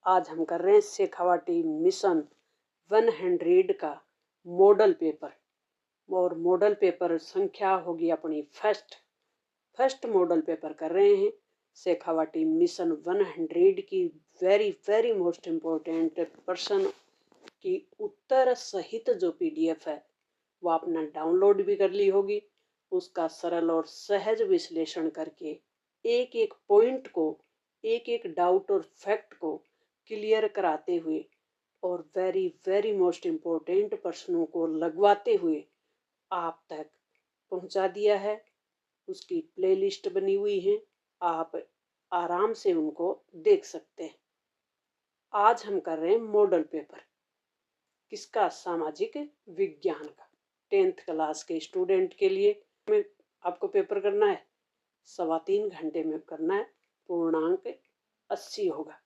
आज हम कर रहे हैं शेखावाटी मिशन 100 का मॉडल पेपर। और मॉडल पेपर संख्या होगी अपनी फर्स्ट मॉडल पेपर कर रहे हैं शेखावाटी मिशन 100 की वेरी वेरी मोस्ट इम्पोर्टेंट प्रश्न की उत्तर सहित जो पीडीएफ है वो आपने डाउनलोड भी कर ली होगी। उसका सरल और सहज विश्लेषण करके एक एक पॉइंट को, एक एक डाउट और फैक्ट को क्लियर कराते हुए और वेरी वेरी मोस्ट इम्पोर्टेंट प्रश्नों को लगवाते हुए आप तक पहुंचा दिया है। उसकी प्लेलिस्ट बनी हुई है, आप आराम से उनको देख सकते हैं। आज हम कर रहे हैं मॉडल पेपर किसका? सामाजिक विज्ञान का। 10th क्लास के स्टूडेंट के लिए आपको पेपर करना है 3.25 घंटे में करना है। पूर्णांक 80 होगा।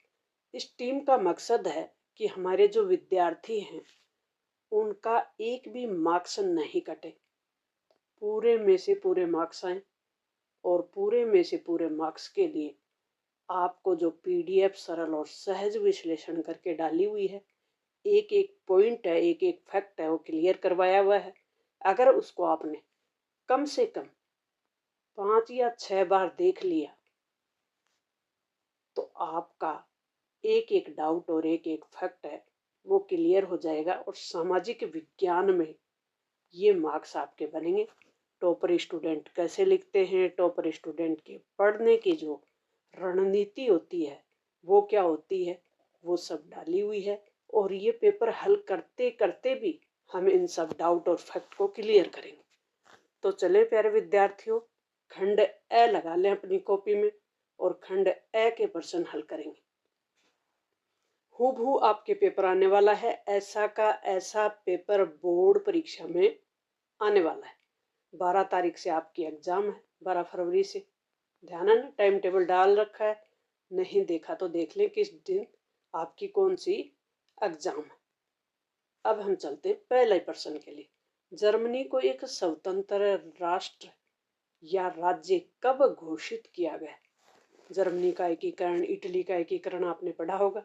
इस टीम का मकसद है कि हमारे जो विद्यार्थी हैं उनका एक भी मार्क्स नहीं कटे, पूरे में से पूरे मार्क्स आए। और पूरे में से पूरे मार्क्स के लिए आपको जो पीडीएफ सरल और सहज विश्लेषण करके डाली हुई है, एक एक पॉइंट है, एक एक फैक्ट है, वो क्लियर करवाया हुआ है। अगर उसको आपने कम से कम 5 या 6 बार देख लिया तो आपका एक एक डाउट और एक एक फैक्ट है वो क्लियर हो जाएगा। और सामाजिक विज्ञान में ये मार्क्स आपके बनेंगे। टॉपर स्टूडेंट कैसे लिखते हैं, टॉपर स्टूडेंट के पढ़ने की जो रणनीति होती है वो क्या होती है, वो सब डाली हुई है। और ये पेपर हल करते करते भी हम इन सब डाउट और फैक्ट को क्लियर करेंगे। तो चले प्यारे विद्यार्थियों, खंड ए लगा लें अपनी कॉपी में और खंड ए के प्रश्न हल करेंगे। हूबहू आपके पेपर आने वाला है, ऐसा का ऐसा पेपर बोर्ड परीक्षा में आने वाला है। 12 तारीख से आपकी एग्जाम है, 12 फरवरी से। ध्यान है ना, टाइम टेबल डाल रखा है, नहीं देखा तो देख लें किस दिन आपकी कौन सी एग्जाम है। अब हम चलते पहले प्रश्न के लिए। जर्मनी को एक स्वतंत्र राष्ट्र या राज्य कब घोषित किया गया? जर्मनी का एकीकरण, इटली का एकीकरण आपने पढ़ा होगा।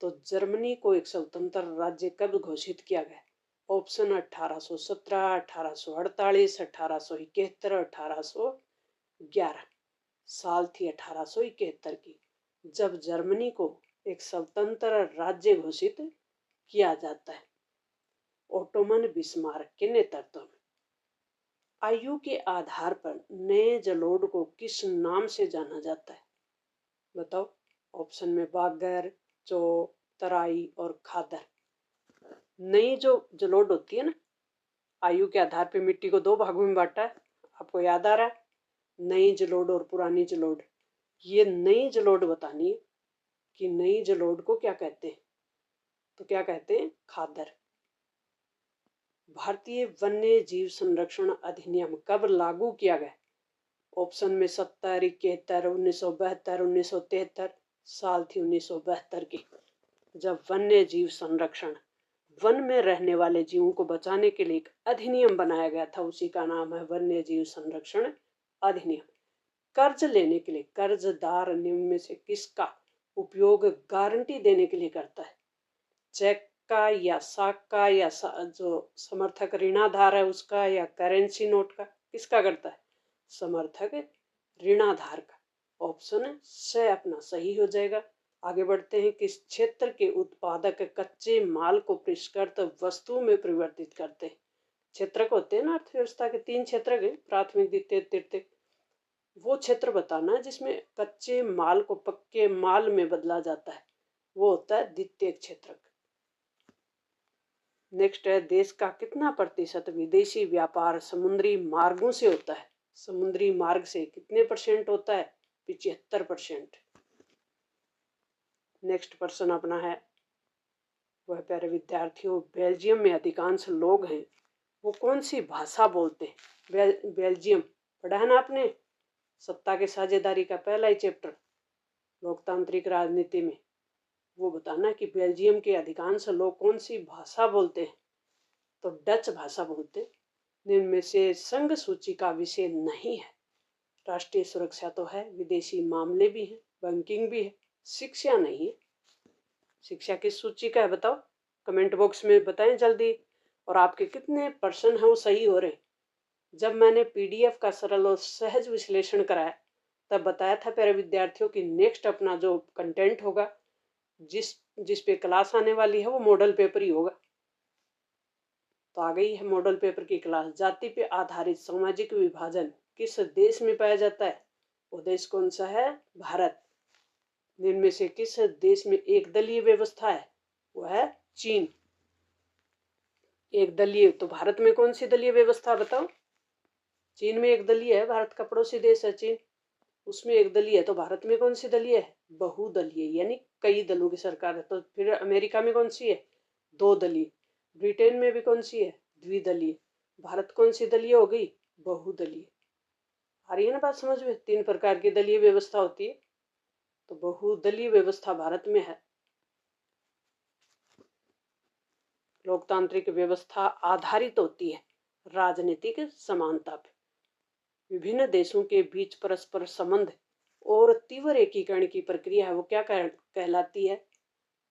तो जर्मनी को एक स्वतंत्र राज्य कब घोषित किया गया? ऑप्शन 1817, 1848, 1871, 1811। साल थी 1871 की जब जर्मनी को एक स्वतंत्र राज्य घोषित किया जाता है ओटोमन बिस्मार्क के नेतृत्व में। आयु के आधार पर नए जलोढ़ को किस नाम से जाना जाता है? बताओ। ऑप्शन में बागर, चो, तराई और खादर। नई जो जलोढ़ होती है ना, आयु के आधार पे मिट्टी को 2 भागों में बांटा है, आपको याद आ रहा है? नई जलोढ़ और पुरानी जलोढ़। ये नई जलोढ़ बतानी है कि नई जलोढ़ को क्या कहते हैं। तो क्या कहते हैं? खादर। भारतीय वन्य जीव संरक्षण अधिनियम कब लागू किया गया? ऑप्शन में 70, 71, 1972, 1973। साल थी 1972 की जब वन्य जीव संरक्षण, वन में रहने वाले जीवों को बचाने के लिए एक अधिनियम बनाया गया था। उसी का नाम है वन्य जीव संरक्षण अधिनियम। कर्ज लेने के लिए कर्जदार निम्न में से किसका उपयोग गारंटी देने के लिए करता है? चेक का या साख का या जो समर्थक ऋणाधार है उसका, या करेंसी नोट का? किसका करता है? समर्थक ऋणाधार का। ऑप्शन से अपना सही हो जाएगा। आगे बढ़ते हैं। किस क्षेत्र के उत्पादक कच्चे माल को परिष्कृत वस्तु में परिवर्तित करते हैं? क्षेत्र को होते हैं ना अर्थव्यवस्था के 3 क्षेत्र के, प्राथमिक, द्वितीय, तृतीय। वो क्षेत्र बताना है जिसमें कच्चे माल को पक्के माल में बदला जाता है, वो होता है द्वितीय क्षेत्र। नेक्स्ट है, देश का कितना प्रतिशत विदेशी व्यापार समुद्री मार्गों से होता है? समुद्री मार्ग से कितने % होता है? 75%। नेक्स्ट प्रश्न अपना है वह प्यारे विद्यार्थियों, बेल्जियम में अधिकांश लोग हैं, वो कौन सी भाषा बोलते हैं? बेल्जियम पढ़ा है ना आपने, सत्ता के साझेदारी का पहला ही चैप्टर, लोकतांत्रिक राजनीति में। वो बताना कि बेल्जियम के अधिकांश लोग कौन सी भाषा बोलते हैं? तो डच भाषा बोलते हैं। निम्न में से संघ सूची का विषय नहीं है? राष्ट्रीय सुरक्षा तो है, विदेशी मामले भी हैं, बैंकिंग भी है, शिक्षा नहीं है। शिक्षा किस सूची का है बताओ, कमेंट बॉक्स में बताएं जल्दी। और आपके कितने पर्सन हैं वो सही हो रहे। जब मैंने पीडीएफ का सरल और सहज विश्लेषण कराया तब बताया था प्यारे विद्यार्थियों कि नेक्स्ट अपना जो कंटेंट होगा, जिस जिस पे क्लास आने वाली है वो मॉडल पेपर ही होगा। तो आ गई है मॉडल पेपर की क्लास। जाति पे आधारित सामाजिक विभाजन किस देश में पाया जाता है? वो देश कौन सा है? भारत। निम्न में से किस देश में एक दलीय व्यवस्था है? वो है चीन। एक दलीय, तो भारत में कौन सी दलीय व्यवस्था बताओ? चीन में एक दलीय है, भारत का पड़ोसी देश है चीन, उसमें एक दलीय है। तो भारत में कौन सी दलीय है? बहुदलीय, यानी कई दलों की सरकार है। तो फिर अमेरिका में कौन सी है? दो दलीय। ब्रिटेन में भी कौन सी है? द्विदलीय। भारत कौन सी दलीय हो गई? बहुदलीय। आ रही है ना बात समझ में? 3 प्रकार की दलीय व्यवस्था होती है, तो बहुदलीय व्यवस्था भारत में है। लोकतांत्रिक व्यवस्था आधारित होती है राजनीतिक समानता पे। विभिन्न देशों के बीच परस्पर संबंध और तीव्र एकीकरण की प्रक्रिया है वो क्या कहलाती है?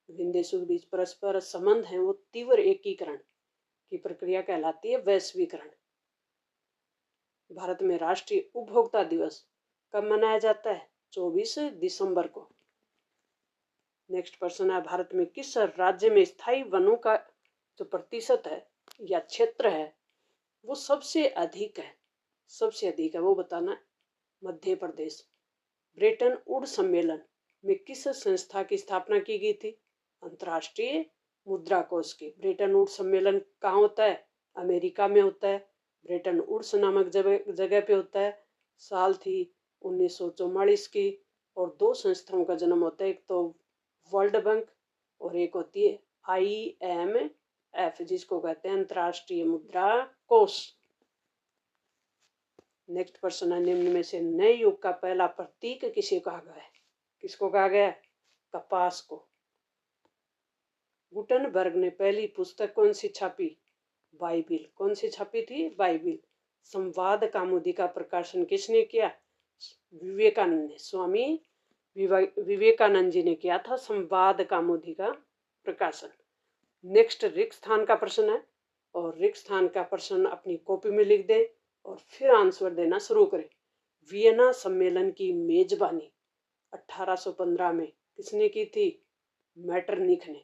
विभिन्न देशों के बीच परस्पर संबंध है वो तीव्र एकीकरण की प्रक्रिया कहलाती है वैश्वीकरण। भारत में राष्ट्रीय उपभोक्ता दिवस कब मनाया जाता है? 24 दिसंबर को। नेक्स्ट प्रश्न है, भारत में किस राज्य में स्थायी वनों का जो प्रतिशत है या क्षेत्र है वो सबसे अधिक है? सबसे अधिक है वो बताना है। मध्य प्रदेश। ब्रेटन वुड्स सम्मेलन में किस संस्था की स्थापना की गई थी? अंतर्राष्ट्रीय मुद्रा कोष की। ब्रेटन वुड्स सम्मेलन कहाँ होता है? अमेरिका में होता है। ब्रेटन वुड्स नामक जगह पे होता है। साल थी 1944 की। और दो संस्थाओं का जन्म होता है, एक तो वर्ल्ड बैंक और एक होती है IMF, जिसको कहते हैं अंतर्राष्ट्रीय मुद्रा कोष। नेक्स्ट प्रश्न है, निम्न में से नए युग का पहला प्रतीक किसे कहा गया है? किसको कहा गया? कपास को। गुटनबर्ग ने पहली पुस्तक कौन सी छापी? बाइबिल। कौन सी छापी थी? बाइबिल। संवाद कौमुदी का प्रकाशन किसने किया? विवेकानंद ने। स्वामी विवेकानंद जी ने किया था संवाद कौमुदी का प्रकाशन। नेक्स्ट रिक्त स्थान का प्रश्न है, और रिक्त स्थान का प्रश्न अपनी कॉपी में लिख दें और फिर आंसर देना शुरू करें। वियना सम्मेलन की मेजबानी 1815 में किसने की थी? मैटरनिख ने।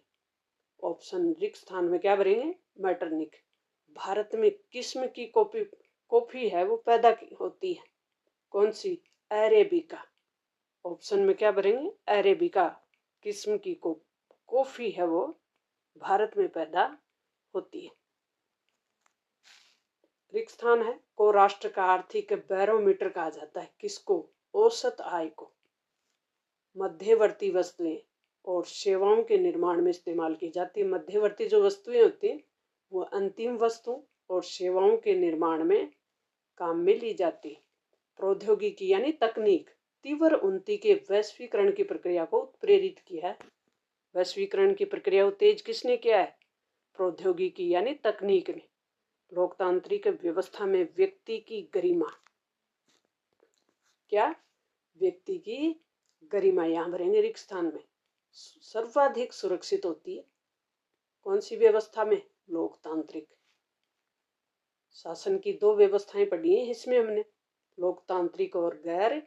ऑप्शन रिक्त स्थान में क्या भरेंगे? मैटरनिख। भारत में किस्म की कॉफी है वो पैदा होती है? कौन सी? अरेबिका। ऑप्शन में क्या भरेंगे? अरेबिका किस्म की कॉफी है वो भारत में पैदा होती है। रिक्त स्थान है को राष्ट्र का आर्थिक बैरोमीटर कहा जाता है। किसको? औसत आय को। मध्यवर्ती वस्तुएं और सेवाओं के निर्माण में इस्तेमाल की जाती है। मध्यवर्ती जो वस्तुएं होती हैं वो अंतिम वस्तु और सेवाओं के निर्माण में काम में ली जाती है। प्रौद्योगिकी यानी तकनीक तीव्र उन्नति के वैश्वीकरण की प्रक्रिया को प्रेरित किया है। वैश्वीकरण की प्रक्रिया को तेज किसने किया है? प्रौद्योगिकी यानी तकनीक ने। लोकतांत्रिक व्यवस्था में व्यक्ति की गरिमा, क्या? व्यक्ति की गरिमा यहाँ भरेंगे रिक्त स्थान में। सर्वाधिक सुरक्षित होती है कौन सी व्यवस्था में? लोकतांत्रिक। शासन की दो व्यवस्थाएं पढ़ी हैं इसमें हमने, लोकतांत्रिक और गैर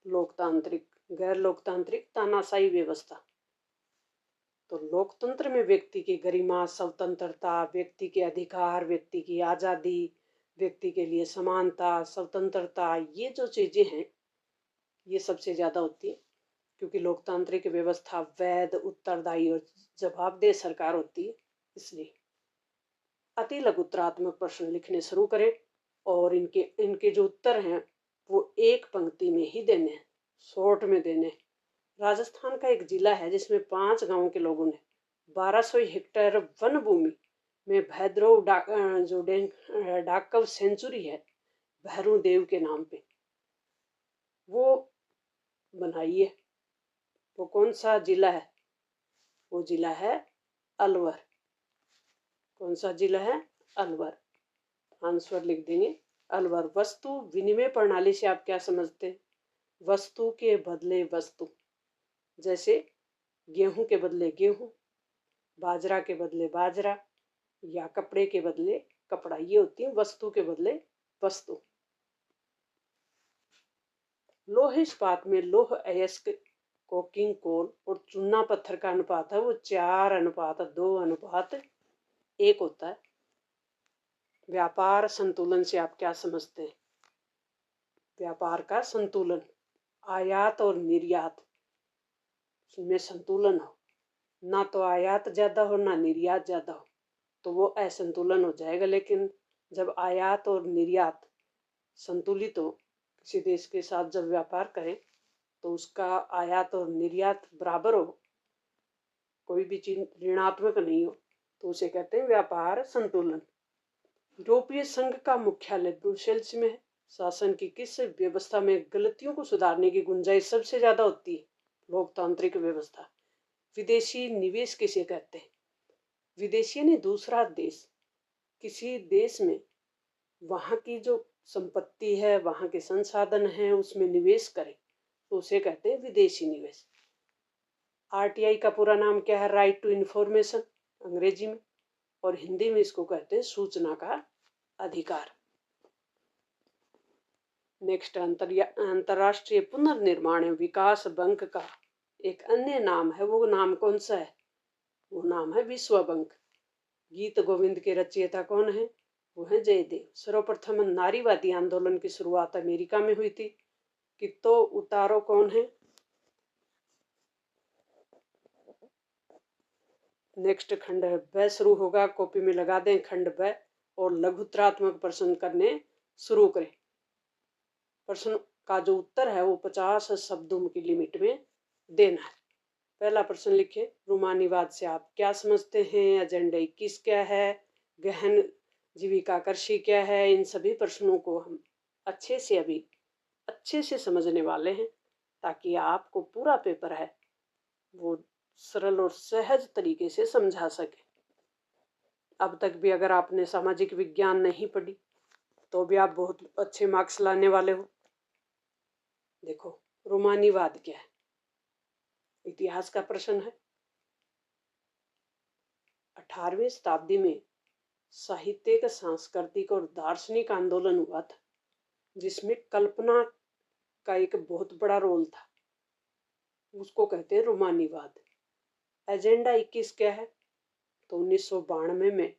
लोकतांत्रिक। गैर लोकतांत्रिक तानाशाही व्यवस्था। तो लोकतंत्र में व्यक्ति की गरिमा, स्वतंत्रता, व्यक्ति के अधिकार, व्यक्ति की आज़ादी, व्यक्ति के लिए समानता, स्वतंत्रता, ये जो चीज़ें हैं ये सबसे ज़्यादा होती है, क्योंकि लोकतांत्रिक व्यवस्था वैध, उत्तरदायी और जवाबदेह सरकार होती है। इसलिए अति लघुत्तरात्मक प्रश्न लिखने शुरू करें और इनके जो उत्तर हैं वो एक पंक्ति में ही देने हैं, शॉर्ट में देने हैं। राजस्थान का एक जिला है जिसमें 5 गांव के लोगों ने 1200 हेक्टेयर वन भूमि में भैद्रव जो डाकव सेंचुरी है भैरू देव के नाम पे वो बनाई है। वो कौन सा जिला है? वो जिला है अलवर। कौन सा जिला है? अलवर। आंसर लिख देंगे अलवर। वस्तु विनिमय प्रणाली से आप क्या समझते हैं? वस्तु के बदले वस्तु, जैसे गेहूं के बदले गेहूं, बाजरा के बदले बाजरा या कपड़े के बदले कपड़ा, ये होती है वस्तु के बदले वस्तु। लौह इस्पात में लौह अयस्क, कोकिंग कोल और चूना पत्थर का अनुपात है वो 4:2:1 होता है। व्यापार संतुलन से आप क्या समझते हैं? व्यापार का संतुलन, आयात और निर्यात में संतुलन हो, ना तो आयात ज्यादा हो ना निर्यात ज्यादा हो, तो वो असंतुलन हो जाएगा। लेकिन जब आयात और निर्यात संतुलित हो, किसी देश के साथ जब व्यापार करें तो उसका आयात और निर्यात बराबर हो, कोई भी चीज ऋणात्मक नहीं हो, तो उसे कहते हैं व्यापार संतुलन। यूरोपीय संघ का मुख्यालय ब्रुसेल्स में है। शासन की किस व्यवस्था में गलतियों को सुधारने की गुंजाइश सबसे ज्यादा होती है? लोकतांत्रिक व्यवस्था। विदेशी निवेश किसे कहते हैं? विदेशी यानी दूसरा देश किसी देश में वहां की जो संपत्ति है, वहां के संसाधन हैं, उसमें निवेश करे तो उसे कहते हैं विदेशी निवेश। आरटीआई का पूरा नाम क्या है? राइट टू इंफॉर्मेशन अंग्रेजी में, और हिंदी में इसको कहते हैं सूचना का अधिकार। नेक्स्ट, अंतरराष्ट्रीय पुनर्निर्माण विकास बैंक का एक अन्य नाम है, वो नाम कौन सा है? वो नाम है विश्व बैंक। गीत गोविंद के रचयिता कौन है? वो है जयदेव। सर्वप्रथम नारीवादी आंदोलन की शुरुआत अमेरिका में हुई थी। कितो उतारो कौन है? नेक्स्ट, खंड ब शुरू होगा, कॉपी में लगा दें खंड ब और लघुत्रात्मक प्रश्न करने शुरू करें। प्रश्न का जो उत्तर है वो 50 शब्दों की लिमिट में देना है। पहला प्रश्न लिखे, रूमानीवाद से आप क्या समझते हैं? एजेंडा 21 क्या है? गहन जीविका कृषि क्या है? इन सभी प्रश्नों को हम अच्छे से समझने वाले हैं, ताकि आपको पूरा पेपर है वो सरल और सहज तरीके से समझा सके। अब तक भी अगर आपने सामाजिक विज्ञान नहीं पढ़ी तो भी आप बहुत अच्छे मार्क्स लाने वाले हो। देखो, रूमानीवाद क्या है? इतिहास का प्रश्न है। 18वीं शताब्दी में साहित्यिक, सांस्कृतिक और दार्शनिक आंदोलन हुआ था, जिसमें कल्पना का एक बहुत बड़ा रोल था। उसको कहते हैं रूमानीवाद। एजेंडा 21 क्या है? तो 1992 में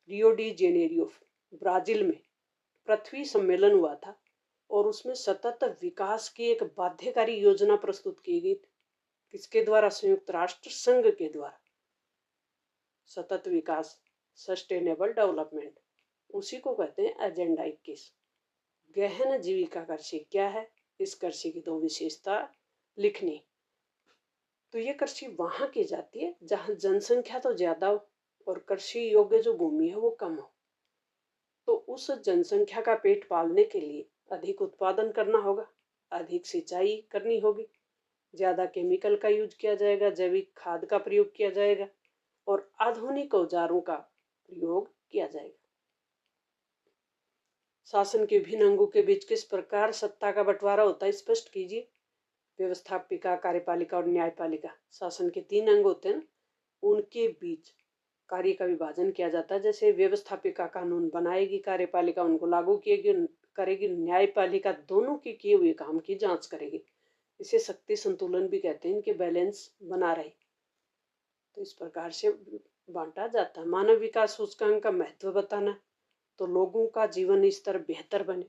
रियो डी जेनेरियो ब्राजील में पृथ्वी सम्मेलन हुआ था, और उसमें सतत विकास की एक बाध्यकारी योजना प्रस्तुत की गई थी। किसके द्वारा? संयुक्त राष्ट्र संघ के द्वारा। सतत विकास, सस्टेनेबल डेवलपमेंट, उसी को कहते हैं एजेंडा 21। गहन जीविका कृषि क्या है? इस कृषि की 2 विशेषता लिखनी। तो ये कृषि वहां की जाती है जहां जनसंख्या तो ज्यादा हो और कृषि योग्य जो भूमि है वो कम हो। तो उस जनसंख्या का पेट पालने के लिए अधिक उत्पादन करना होगा, अधिक सिंचाई करनी होगी, ज्यादा केमिकल का यूज किया जाएगा, जैविक खाद का प्रयोग किया जाएगा और आधुनिक औजारों का प्रयोग किया जाएगा। शासन के विभिन्न अंगों के बीच किस प्रकार सत्ता का बंटवारा होता है? स्पष्ट कीजिए। व्यवस्थापिका, कार्यपालिका और न्यायपालिका, शासन के 3 अंग होते हैं, उनके बीच कार्य का विभाजन किया जाता है। जैसे व्यवस्थापिका कानून बनाएगी, कार्यपालिका उनको लागू करेगी, न्यायपालिका दोनों के किए हुए काम की जांच करेगी। इसे शक्ति संतुलन भी कहते हैं, इनके बैलेंस बना रहे। तो इस प्रकार से बांटा जाता है। मानव विकास सूचकांक का महत्व बताना, तो लोगों का जीवन स्तर बेहतर बने,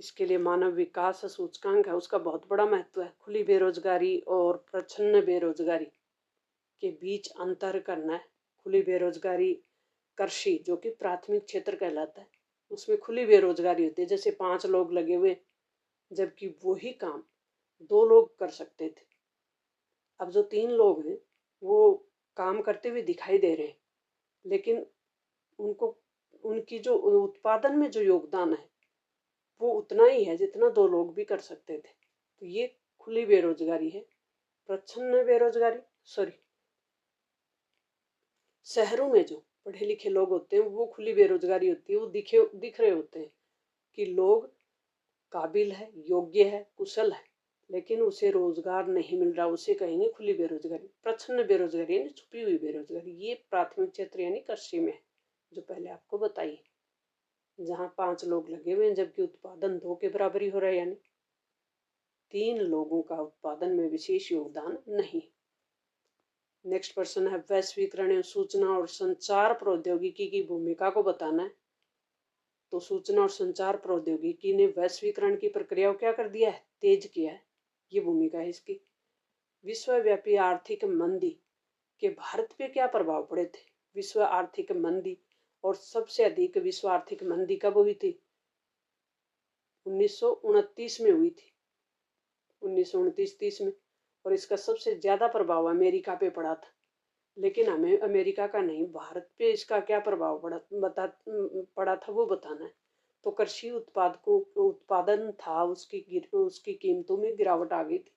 इसके लिए मानव विकास सूचकांक है उसका बहुत बड़ा महत्व है। खुली बेरोजगारी और प्रच्छन्न बेरोजगारी के बीच अंतर करना है। खुली बेरोजगारी कृषि, जो कि प्राथमिक क्षेत्र कहलाता है, उसमें खुली बेरोजगारी होती है, जैसे 5 लोग लगे हुए, जबकि वही काम 2 लोग कर सकते थे। अब जो 3 लोग हैं वो काम करते हुए दिखाई दे रहे हैं, लेकिन उनकी जो उत्पादन में जो योगदान है वो उतना ही है जितना 2 लोग भी कर सकते थे। तो ये खुली बेरोजगारी है। प्रच्छन्न बेरोजगारी, शहरों में जो पढ़े लिखे लोग होते हैं वो खुली बेरोजगारी होती है। वो दिख रहे होते हैं कि लोग काबिल है, योग्य है, कुशल है, लेकिन उसे रोजगार नहीं मिल रहा, उसे कहेंगे खुली बेरोजगारी। प्रच्छन्न बेरोजगारी यानी छुपी हुई बेरोजगारी। ये प्राथमिक क्षेत्र यानी कृषि में, जो पहले आपको बताइए, जहाँ 5 लोग लगे हुए हैं जबकि उत्पादन 2 के बराबर ही हो रहा है, यानी 3 लोगों का उत्पादन में विशेष योगदान नहीं। नेक्स्ट प्रश्न है, वैश्वीकरण एवं सूचना और संचार प्रौद्योगिकी की भूमिका को बताना है। तो सूचना और संचार प्रौद्योगिकी ने वैश्वीकरण की प्रक्रिया को क्या कर दिया है, तेज किया है। ये भूमिका है इसकी। विश्वव्यापी आर्थिक मंदी के भारत पे क्या प्रभाव पड़े थे? विश्व आर्थिक मंदी, और सबसे अधिक विश्व आर्थिक मंदी कब हुई थी? 1929 में हुई थी, 1929-30 में। और इसका सबसे ज्यादा प्रभाव अमेरिका पे पड़ा था। लेकिन हमें अमेरिका का नहीं, भारत पे इसका क्या प्रभाव पड़ा था वो बताना है। तो कृषि उत्पादन था, उसकी कीमतों में गिरावट आ गई थी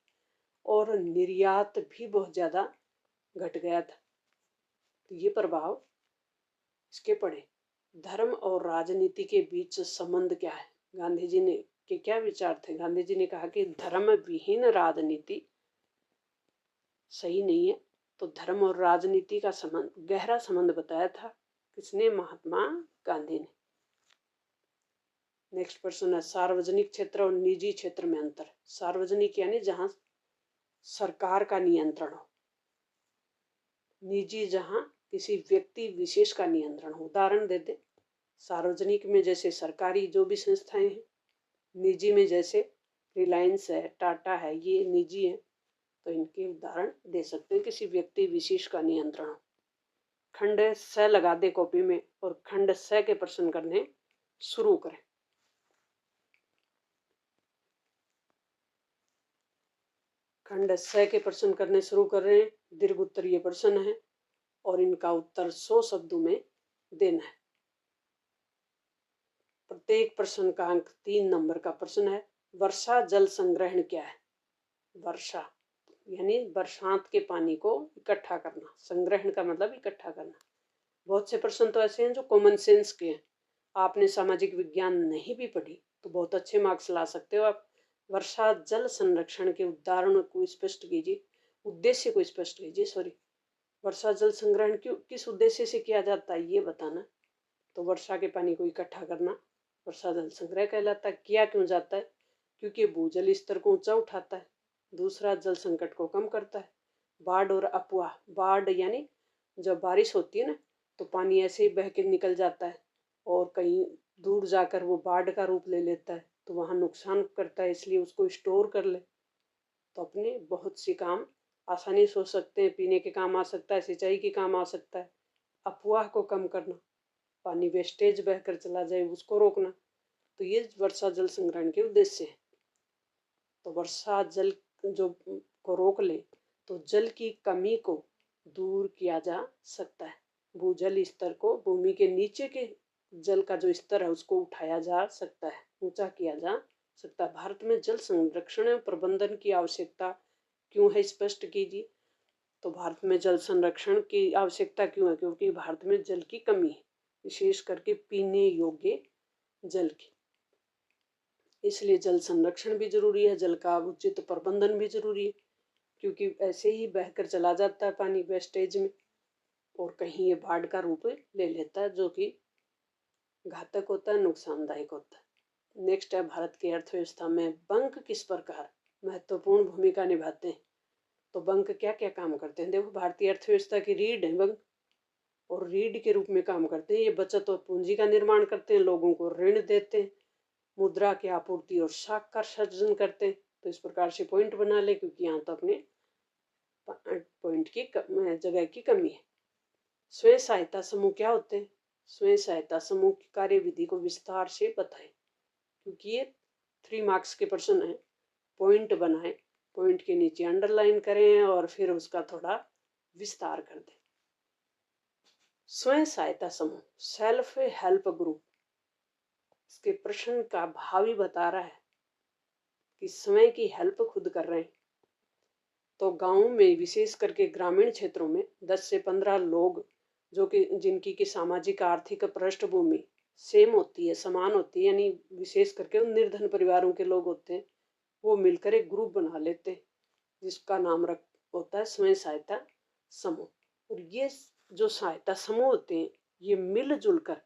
और निर्यात भी बहुत ज्यादा घट गया था। तो ये प्रभाव इसके पड़े। धर्म और राजनीति के बीच संबंध क्या है? गांधी जी ने के क्या विचार थे? गांधी जी ने कहा कि धर्म विहीन राजनीति सही नहीं है। तो धर्म और राजनीति का संबंध, गहरा संबंध बताया था। किसने? महात्मा गांधी ने। नेक्स्ट प्रश्न है, सार्वजनिक क्षेत्र और निजी क्षेत्र में अंतर। सार्वजनिक यानी जहां सरकार का नियंत्रण हो, निजी जहां किसी व्यक्ति विशेष का नियंत्रण हो। उदाहरण देते, सार्वजनिक में जैसे सरकारी जो भी संस्थाएं हैं, निजी में जैसे रिलायंस है, टाटा है, ये निजी है। तो इनके उदाहरण दे सकते हैं, किसी व्यक्ति विशेष का नियंत्रण हो। खंड स लगा दे कॉपी में और खंड स के प्रश्न करने शुरू करें। खंड स के प्रश्न करने शुरू कर रहे हैं। दीर्घ उत्तरीय प्रश्न है और इनका उत्तर 100 शब्दों में देना है। प्रत्येक प्रश्न का अंक 3 नंबर का प्रश्न है। वर्षा जल संग्रहण क्या है? वर्षा यानी बरसात के पानी को इकट्ठा करना। संग्रहण का मतलब इकट्ठा करना। बहुत से प्रश्न तो ऐसे हैं जो कॉमन सेंस के हैं। आपने सामाजिक विज्ञान नहीं भी पढ़ी तो बहुत अच्छे मार्क्स ला सकते हो आप। वर्षा जल संरक्षण के उदाहरण को स्पष्ट कीजिए, उद्देश्य को स्पष्ट कीजिए। सॉरी, वर्षा जल संग्रहण क्यों, किस उद्देश्य से किया जाता है ये बताना। तो वर्षा के पानी को इकट्ठा करना वर्षा जल संग्रह कहलाता है। किया क्यों जाता है? क्योंकि भूजल स्तर को ऊंचा उठाता है। दूसरा, जल संकट को कम करता है। बाढ़ और अफवाह, बाढ़ यानी जब बारिश होती है ना तो पानी ऐसे ही बह के निकल जाता है और कहीं दूर जाकर वो बाढ़ का रूप ले लेता है, तो वहाँ नुकसान करता है। इसलिए उसको स्टोर कर ले तो अपने बहुत सी काम आसानी से हो सकते हैं। पीने के काम आ सकता है, सिंचाई के काम आ सकता है। अफवाह को कम करना, पानी वेस्टेज बहकर चला जाए उसको रोकना। तो ये वर्षा जल संग्रहण के उद्देश्य है। तो वर्षा जल जो को रोक ले तो जल की कमी को दूर किया जा सकता है। भूजल स्तर को, भूमि के नीचे के जल का जो स्तर है उसको उठाया जा सकता है, ऊंचा किया जा सकता है। भारत में जल संरक्षण एवं प्रबंधन की आवश्यकता क्यों है, स्पष्ट कीजिए। तो भारत में जल संरक्षण की आवश्यकता क्यों है? क्योंकि भारत में जल की कमी है, विशेष करके पीने योग्य जल की। इसलिए जल संरक्षण भी जरूरी है, जल का उचित प्रबंधन भी जरूरी है। क्योंकि ऐसे ही बहकर चला जाता है पानी वेस्टेज में और कहीं ये बाढ़ का रूप ले लेता है, जो कि घातक होता है, नुकसानदायक होता है। नेक्स्ट है, भारत की अर्थव्यवस्था में बैंक किस प्रकार महत्वपूर्ण भूमिका निभाते हैं। तो बैंक क्या क्या काम करते हैं? देखो, भारतीय अर्थव्यवस्था की रीढ़ है बैंक, और रीढ़ के रूप में काम करते हैं। ये बचत और पूंजी का निर्माण करते हैं, लोगों को ऋण देते हैं, मुद्रा की आपूर्ति और साख का सृजन करते हैं। तो इस प्रकार से पॉइंट बना ले, क्योंकि यहाँ तो अपने पॉइंट की जगह की कमी है। स्वयं सहायता समूह क्या होते हैं? स्वयं सहायता समूह की कार्यविधि को विस्तार से बताएं, क्योंकि ये 3 मार्क्स के प्रश्न है। पॉइंट बनाएं, पॉइंट के नीचे अंडरलाइन करें और फिर उसका थोड़ा विस्तार कर दें। स्वयं सहायता समूह, सेल्फ हेल्प ग्रुप, इसके प्रश्न का भाव ही बता रहा है कि स्वयं की हेल्प खुद कर रहे हैं। तो गांव में, विशेष करके ग्रामीण क्षेत्रों में 10 से 15 लोग जो कि जिनकी की सामाजिक आर्थिक पृष्ठभूमि सेम होती है, समान होती है, यानी विशेष करके उन निर्धन परिवारों के लोग होते हैं, वो मिलकर एक ग्रुप बना लेते जिसका नाम होता है स्वयं सहायता समूह। और ये जो सहायता समूह होते हैं ये मिलजुल कर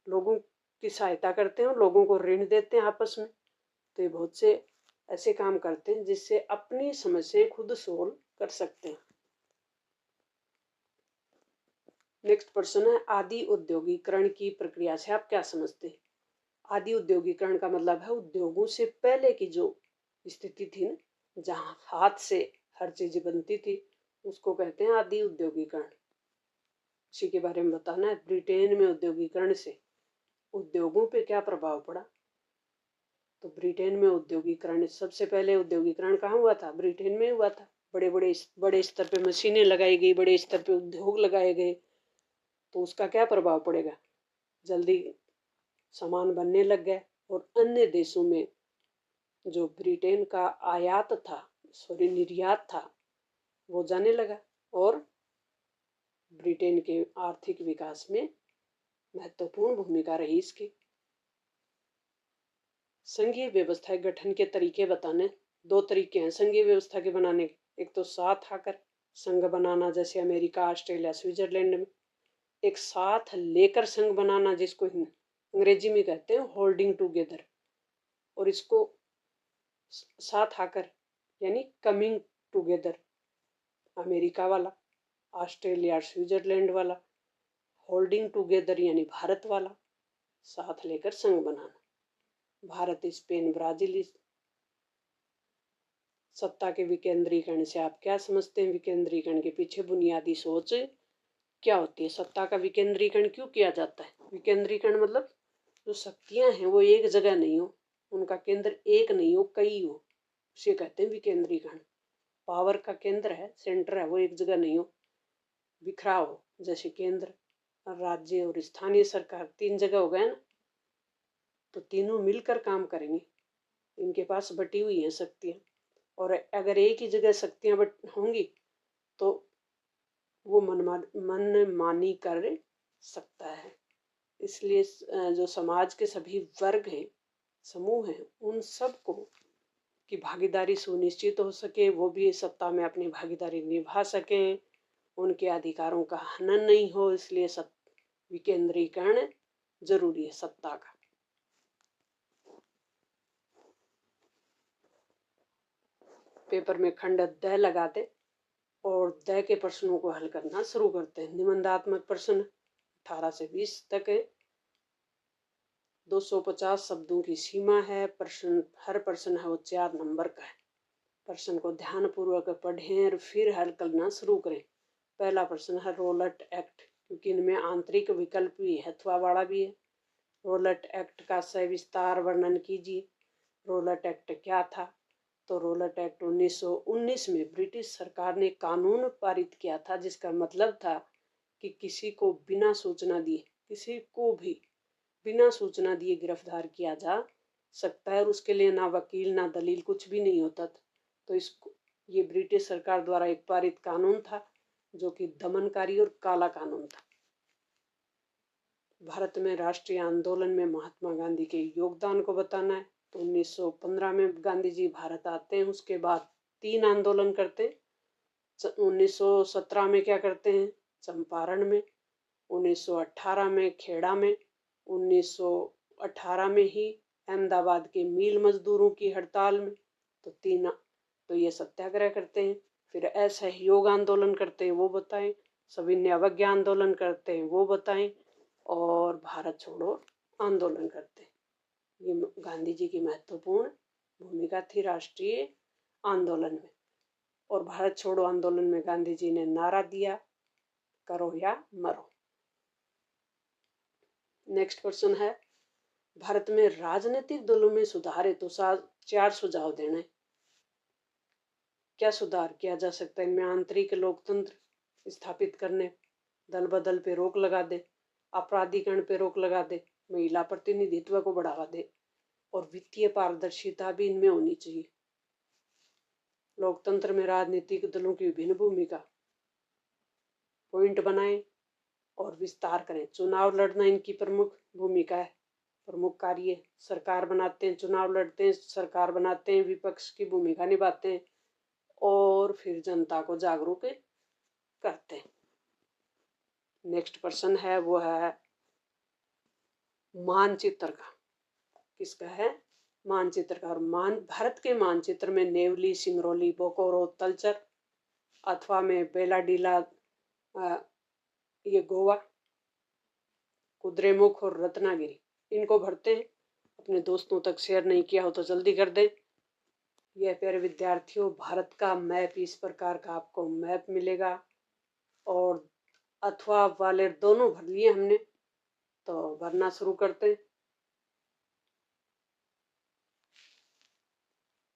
लोगों की सहायता करते हैं और लोगों को ऋण देते हैं आपस में। तो ये बहुत से ऐसे काम करते हैं जिससे अपनी समस्याएं खुद सोल्व कर सकते हैं। नेक्स्ट प्रश्न है, आदि औद्योगिकरण की प्रक्रिया से आप क्या समझते हैं? आदि औद्योगिकरण का मतलब है उद्योगों से पहले की जो स्थिति थी ना, जहाँ हाथ से हर चीज बनती थी, उसको कहते हैं आदि औद्योगिकरण। इसी के बारे में बताना है। ब्रिटेन में औद्योगिकरण से उद्योगों पे क्या प्रभाव पड़ा? तो ब्रिटेन में औद्योगिकरण, सबसे पहले औद्योगिकरण कहाँ हुआ था? ब्रिटेन में हुआ था। बड़े स्तर पे मशीनें लगाई गई, बड़े स्तर पे उद्योग लगाए गए। तो उसका क्या प्रभाव पड़ेगा? जल्दी सामान बनने लग गए और अन्य देशों में जो ब्रिटेन का निर्यात था वो जाने लगा और ब्रिटेन के आर्थिक विकास में महत्वपूर्ण भूमिका रही इसकी। संघीय व्यवस्था के गठन के तरीके बताने। 2 तरीके हैं संघीय व्यवस्था के बनाने के। एक तो साथ आकर संघ बनाना, जैसे अमेरिका, ऑस्ट्रेलिया, स्विट्जरलैंड में। एक साथ लेकर संघ बनाना, जिसको अंग्रेजी में कहते हैं होल्डिंग टुगेदर। और इसको साथ आकर यानी कमिंग टुगेदर अमेरिका वाला, ऑस्ट्रेलिया स्विट्जरलैंड वाला। होल्डिंग टुगेदर यानी भारत वाला, साथ लेकर संघ बनाना। Bharat, Spain, Brazil. सत्ता के विकेंद्रीकरण से आप क्या समझते हैं? विकेंद्रीकरण के पीछे बुनियादी सोच क्या होती है? सत्ता का विकेंद्रीकरण क्यों किया जाता है? विकेंद्रीकरण मतलब जो शक्तियां हैं वो एक जगह नहीं हो, उनका केंद्र एक नहीं हो, कई हो, उसे कहते हैं विकेंद्रीकरण। पावर का केंद्र है, सेंटर है, वो एक जगह नहीं हो, बिखराव हो। जैसे केंद्र, राज्य और स्थानीय सरकार 3 जगह हो गए ना, तो तीनों मिलकर काम करेंगे। इनके पास बटी हुई हैं शक्तियां, और अगर एक ही जगह शक्तियां होंगी तो वो मनमानी कर सकता है। इसलिए जो समाज के सभी वर्ग हैं, समूह हैं, उन सबको की भागीदारी सुनिश्चित हो सके, वो भी सत्ता में अपनी भागीदारी निभा सकें, उनके अधिकारों का हनन नहीं हो। इसलिए विकेंद्रीकरण जरूरी है सत्ता का। पेपर में खंड द लगाते और द के प्रश्नों को हल करना शुरू करते हैं। निबंधात्मक प्रश्न 18 से 20 तक है। 250 शब्दों की सीमा है। प्रश्न, हर प्रश्न है वो 4 नंबर का है। प्रश्न को ध्यानपूर्वक पढ़ें और फिर हल करना शुरू करें। पहला प्रश्न है रोलट एक्ट, क्योंकि इनमें आंतरिक विकल्प भी है, अथवा वाला भी है। रोलट एक्ट का सविस्तार वर्णन कीजिए। रोलट एक्ट क्या था? तो रोलट एक्ट 1919 में ब्रिटिश सरकार ने कानून पारित किया था, जिसका मतलब था कि किसी को बिना सूचना दिए, किसी को भी बिना सूचना दिए गिरफ्तार किया जा सकता है, और उसके लिए ना वकील ना दलील कुछ भी नहीं होता था। तो इसको, ये ब्रिटिश सरकार द्वारा एक पारित कानून था जो कि दमनकारी और काला कानून था। भारत में राष्ट्रीय आंदोलन में महात्मा गांधी के योगदान को बताना है। तो 1915 में गांधी जी भारत आते हैं, उसके बाद 3 आंदोलन करते हैं। 1917 में क्या करते हैं? चंपारण में। 1918 में खेड़ा में। 1918 में ही अहमदाबाद के मिल मजदूरों की हड़ताल में। तो ये सत्याग्रह करते हैं। फिर असहयोग आंदोलन करते हैं, वो बताएं। सविनय अवज्ञा आंदोलन करते हैं, वो बताएं। और भारत छोड़ो आंदोलन करते हैं। ये गांधी जी की महत्वपूर्ण भूमिका थी राष्ट्रीय आंदोलन में। और भारत छोड़ो आंदोलन में गांधी जी ने नारा दिया, करो या मरो। नेक्स्ट प्रश्न है, भारत में राजनीतिक दलों में सुधार हेतु 4 सुझाव देने। क्या सुधार किया जा सकता है इनमें? आंतरिक लोकतंत्र स्थापित करने, दल बदल पे रोक लगा दे, अपराधीकरण पे रोक लगा दे, महिला प्रतिनिधित्व को बढ़ावा दे, और वित्तीय पारदर्शिता भी इनमें होनी चाहिए। लोकतंत्र में राजनीतिक दलों की विभिन्न भूमिका, पॉइंट बनाएं और विस्तार करें। चुनाव लड़ना इनकी प्रमुख भूमिका है। प्रमुख कार्य सरकार बनाते हैं, चुनाव लड़ते हैं, सरकार बनाते हैं, विपक्ष की भूमिका निभाते हैं और फिर जनता को जागरूक करते हैं। नेक्स्ट प्रश्न है वो है मानचित्र का। किसका है? मानचित्र का। और भारत के मानचित्र में नेवली, सिंगरौली, बोकारो, तलचर अथवा में बेलाडीला, ये गोवा, कुद्रेमुख और रत्नागिरी, इनको भरते हैं। अपने दोस्तों तक शेयर नहीं किया हो तो जल्दी कर दें। यह प्यारे विद्यार्थियों, भारत का मैप, इस प्रकार का आपको मैप मिलेगा और अथवा वाले दोनों भर लिए हमने, तो भरना शुरू करते हैं।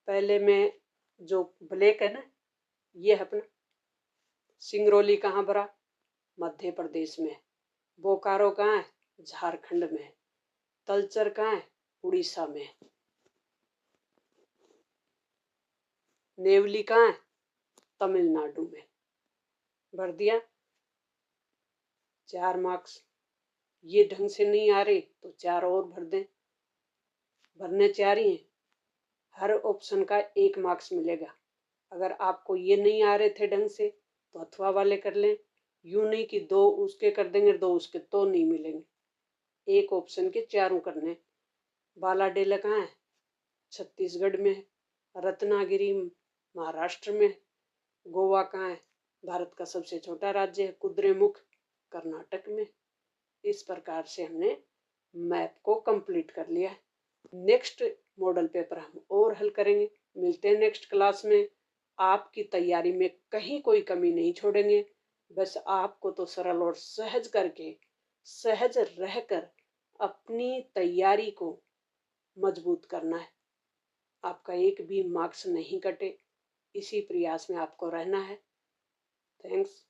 पहले में जो ब्लैक है ना, ये है अपना सिंगरौली। कहाँ भरा? मध्य प्रदेश में। बोकारो कहाँ है? झारखंड में। तलचर कहाँ है? उड़ीसा में। नेवली कहाँ है? तमिलनाडु में। भर दिया। 4 मार्क्स। ये ढंग से नहीं आ रहे तो 4 और भर दें। भरने 4 ही हैं। हर ऑप्शन का 1 मार्क्स मिलेगा। अगर आपको ये नहीं आ रहे थे ढंग से तो अथवा वाले कर लें। यूं नहीं कि 2 उसके कर देंगे 2 उसके, तो नहीं मिलेंगे। 1 ऑप्शन के 4 करने। बालाडेला कहाँ है? छत्तीसगढ़ में है। रत्नागिरी महाराष्ट्र में। गोवा कहाँ है? भारत का सबसे छोटा राज्य है। कुद्रेमुख कर्नाटक में। इस प्रकार से हमने मैप को कंप्लीट कर लिया। नेक्स्ट मॉडल पेपर हम और हल करेंगे। मिलते हैं नेक्स्ट क्लास में। आपकी तैयारी में कहीं कोई कमी नहीं छोड़ेंगे। बस आपको तो सरल और सहज करके, सहज रहकर अपनी तैयारी को मजबूत करना है। आपका एक भी मार्क्स नहीं कटे, इसी प्रयास में आपको रहना है। थैंक्स।